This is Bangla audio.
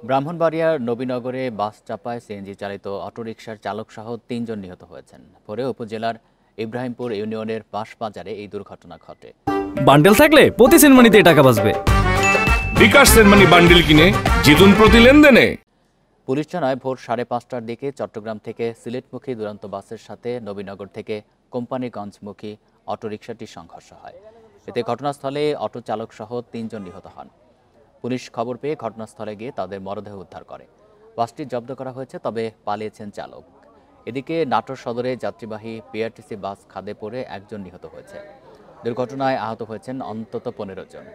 ব্রাহ্মণবাড়িয়ার নবীনগরে বাস চাপায় সিএনজি চালিত অটোরিকশার চালকসহ ৩ জন নিহত হয়েছেন। পরে উপজেলার ইব্রাহিমপুর ইউনিয়নের বাঁশবাজারে এই দুর্ঘটনা ঘটে। বান্ডেল থাকলে প্রতি সেনমানিতে টাকা বাঁচবে। বিকাশ সেনমানি বান্ডেল কিনে জিতুন প্রতি লেনদেনে। পুলিশ জানায় ভোর 5:30টার দিকে চট্টগ্রাম থেকে সিলেটমুখী দুরন্ত বাসের সাথে নবীনগর থেকে কোম্পানিগঞ্জমুখী অটোরিকশাটির সংঘর্ষ হয়। এতে ঘটনাস্থলে অটো চালকসহ ৩ জন নিহত হন। পুলিশ খবর পেয়ে ঘটনাস্থলে গিয়ে তাদের মরদেহ উদ্ধার করে। বাসটি জব্দ করা হয়েছে, তবে পালিয়েছেন চালক। এদিকে নাটোর সদরে যাত্রীবাহী বিআরটিসি বাস খাদে পড়ে 1 জন নিহত হয়েছে। দুর্ঘটনায় আহত হয়েছেন অন্তত 15 জন।